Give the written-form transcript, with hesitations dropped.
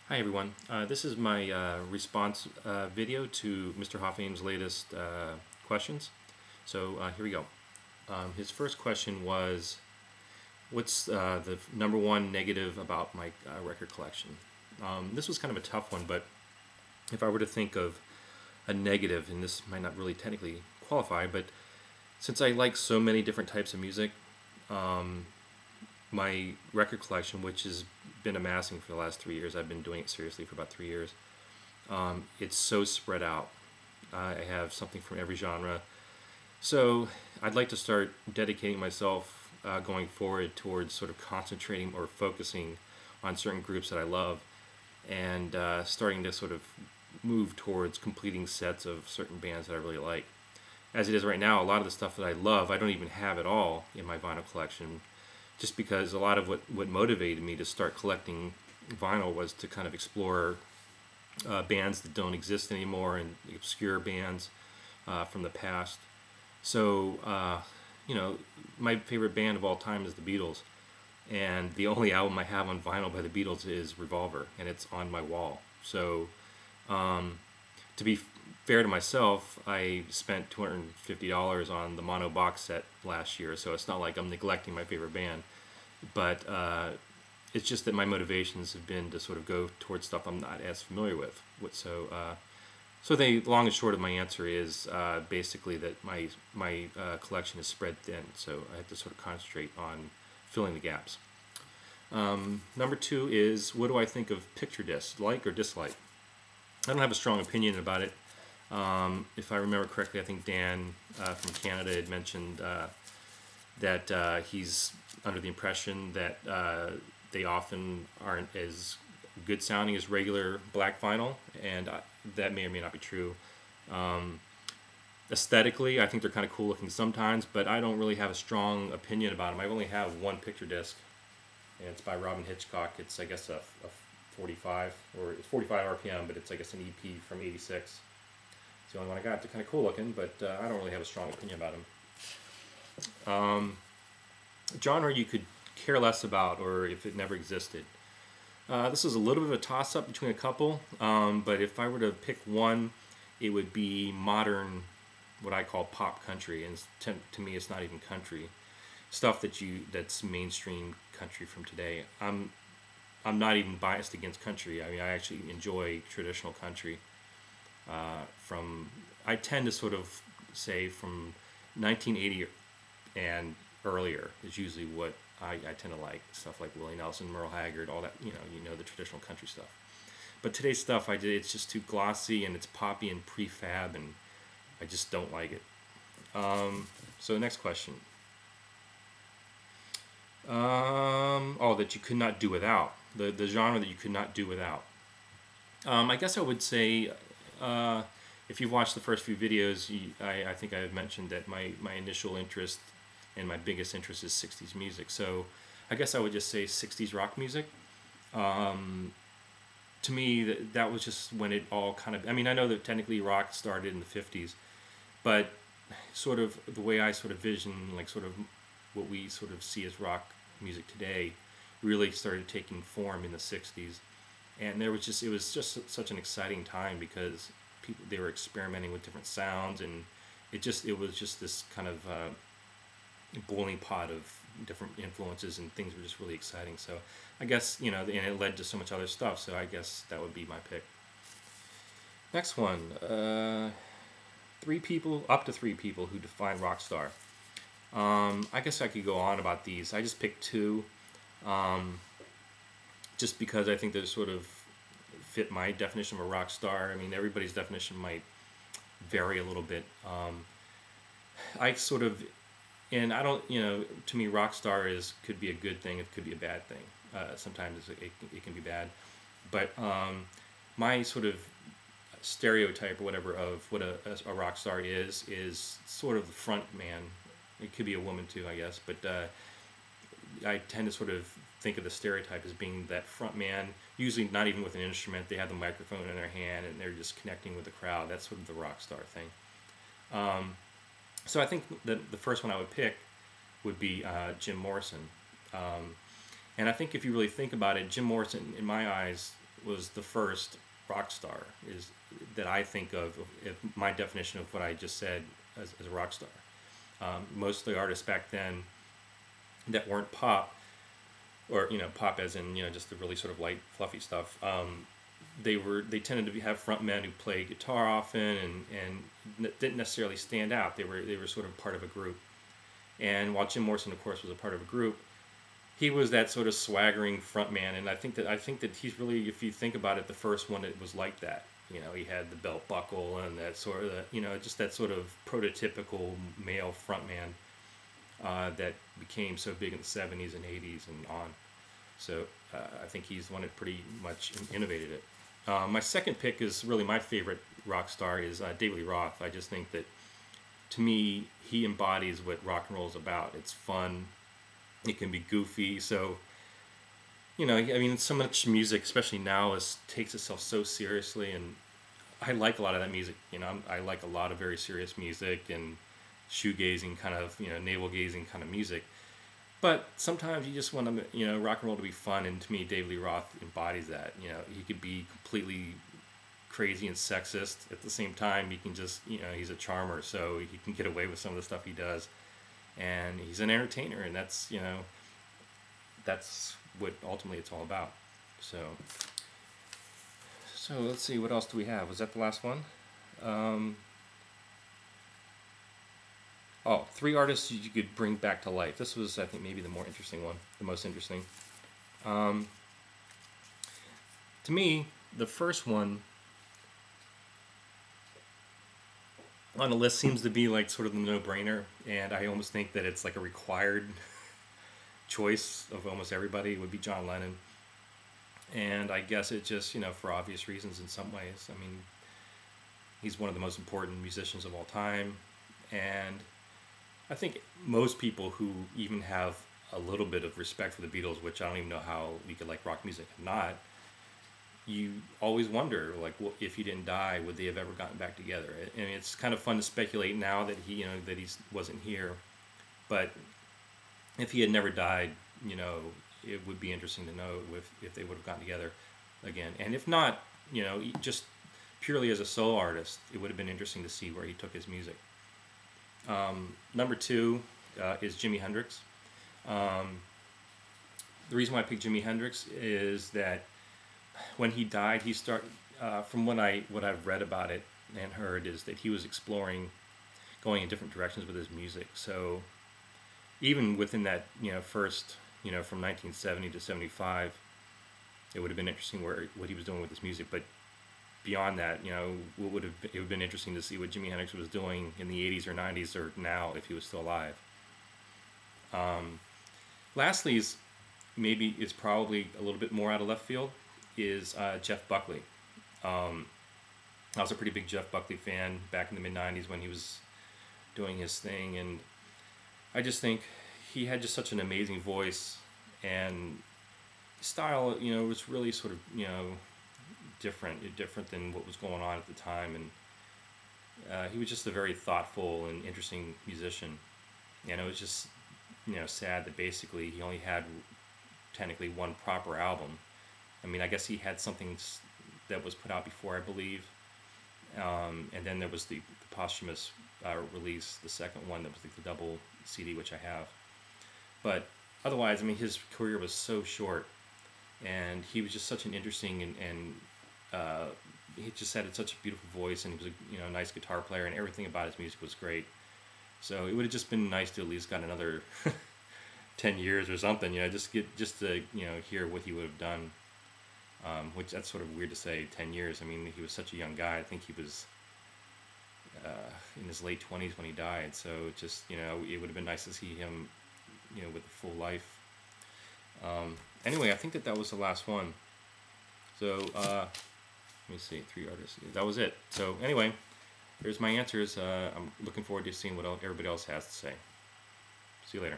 Hi everyone. This is my response video to Mr. HOFFAME'S latest questions. So here we go. His first question was, what's the number one negative about my record collection? This was kind of a tough one, but if I were to think of a negative, and this might not really technically qualify, but since I like so many different types of music, my record collection, which has been amassing for the last 3 years, I've been doing it seriously for about 3 years, it's so spread out. I have something from every genre. So I'd like to start dedicating myself going forward towards sort of concentrating or focusing on certain groups that I love, and starting to sort of move towards completing sets of certain bands that I really like. As it is right now, a lot of the stuff that I love, I don't even have at all in my vinyl collection, just because a lot of what motivated me to start collecting vinyl was to kind of explore bands that don't exist anymore and obscure bands from the past. So, my favorite band of all time is the Beatles, and the only album I have on vinyl by the Beatles is Revolver, and it's on my wall. So, to be fair to myself, I spent $250 on the mono box set last year, so it's not like I'm neglecting my favorite band, but it's just that my motivations have been to sort of go towards stuff I'm not as familiar with. So the long and short of my answer is basically that my collection is spread thin, so I have to sort of concentrate on filling the gaps. Number two is, what do I think of picture discs, like or dislike? I don't have a strong opinion about it. If I remember correctly, I think Dan from Canada had mentioned that he's under the impression that they often aren't as good sounding as regular black vinyl, and that may or may not be true. Aesthetically, I think they're kind of cool looking sometimes, but I don't really have a strong opinion about them. I only have one picture disc, and it's by Robin Hitchcock. It's, I guess, a 45, or it's 45 RPM, but it's, I guess, an EP from '86. It's the only one I got. They're kind of cool looking, but I don't really have a strong opinion about them. Genre you could care less about, or if it never existed. This is a little bit of a toss-up between a couple, but if I were to pick one, it would be modern, what I call pop country, and to me it's not even country. Stuff that's mainstream country from today. I'm not even biased against country. I mean, I actually enjoy traditional country. I tend to sort of say from 1980 and earlier is usually what I tend to like. Stuff like Willie Nelson, Merle Haggard, all that, the traditional country stuff. But today's stuff, it's just too glossy, and it's poppy and prefab, and I just don't like it. So the next question. That you could not do without. The genre that you could not do without. I guess I would say, if you've watched the first few videos, I think I have mentioned that my initial interest and my biggest interest is 60s music. So I guess I would just say 60s rock music. To me, that was just when it all kind of, I mean, I know that technically rock started in the 50s, but sort of the way I sort of vision, like sort of what we sort of see as rock music today, really started taking form in the 60s. And it was just such an exciting time, because they were experimenting with different sounds, and it was just this kind of boiling pot of different influences, and things were just really exciting. So I guess, and it led to so much other stuff, so I guess that would be my pick. Next one, up to three people who define rock star. I guess I could go on about these. I just picked two, just because I think they sort of fit my definition of a rock star. I mean, everybody's definition might vary a little bit. I sort of, and I don't, to me, rock star could be a good thing, it could be a bad thing. Sometimes it can be bad. But my sort of stereotype or whatever of what a rock star is sort of the front man. It could be a woman too, I guess, but I tend to sort of think of the stereotype as being that front man, usually not even with an instrument. They have the microphone in their hand, and they're just connecting with the crowd. That's sort of the rock star thing. So I think that the first one I would pick would be Jim Morrison. And I think if you really think about it, Jim Morrison, in my eyes, was the first rock star is that I think of if my definition of what I just said as a rock star. Most of the artists back then that weren't pop, or pop as in just the really sort of light, fluffy stuff. They tended to have front men who played guitar often and didn't necessarily stand out. They were sort of part of a group. And while Jim Morrison, of course, was a part of a group, he was that sort of swaggering front man. And I think that he's really, if you think about it, the first one that was like that. He had the belt buckle and that sort of, just that sort of prototypical male front man that became so big in the 70s and 80s and on. So I think he's the one that pretty much innovated it. My second pick is really my favorite rock star is David Lee Roth. I just think that, to me, he embodies what rock and roll is about. It's fun. It can be goofy. So, so much music, especially now, takes itself so seriously. And I like a lot of that music. I like a lot of very serious music and shoegazing kind of, navel-gazing kind of music. But sometimes you just want rock and roll to be fun. And to me, David Lee Roth embodies that. He could be completely crazy and sexist. At the same time, he can just, he's a charmer, so he can get away with some of the stuff he does. And he's an entertainer, and that's what ultimately it's all about. So let's see, what else do we have? Was that the last one? Three artists you could bring back to life. This was, I think, maybe the more interesting one, the most interesting. To me, the first one on the list seems to be like sort of the no-brainer, and I almost think that it's like a required choice of almost everybody. It would be John Lennon. And I guess it just, for obvious reasons in some ways. I mean, he's one of the most important musicians of all time, and I think most people who even have a little bit of respect for the Beatles, which I don't even know how you could like rock music or not, you always wonder, like, well, if he didn't die, would they have ever gotten back together? I mean, it's kind of fun to speculate now that he wasn't here, but if he had never died, it would be interesting to know if they would have gotten together again. And if not, just purely as a solo artist, it would have been interesting to see where he took his music. Number two is Jimi Hendrix. The reason why I picked Jimi Hendrix is that when he died, from what I've read about it and heard, is that he was exploring going in different directions with his music. So even within that, first, from 1970 to 75, it would have been interesting what he was doing with his music. But beyond that, it would have been interesting to see what Jimi Hendrix was doing in the 80s or 90s or now if he was still alive. Lastly, maybe it's probably a little bit more out of left field, is Jeff Buckley. I was a pretty big Jeff Buckley fan back in the mid-90s when he was doing his thing, and I just think he had just such an amazing voice, and style, was really sort of, different than what was going on at the time, and he was just a very thoughtful and interesting musician. And it was just, sad that basically he only had technically one proper album. I mean, I guess he had something that was put out before, I believe, and then there was the posthumous release, the second one that was like the double CD, which I have. But otherwise, I mean, his career was so short, and he was just such an interesting and he just had such a beautiful voice, and he was a nice guitar player, and everything about his music was great. So it would have just been nice to at least got another 10 years or something, just to hear what he would have done. Which that's sort of weird to say, 10 years. I mean, he was such a young guy. I think he was in his late 20s when he died. So just, it would have been nice to see him, with a full life. Anyway, I think that was the last one. So, let me see, 3 artists. That was it. So anyway, here's my answers. I'm looking forward to seeing what everybody else has to say. See you later.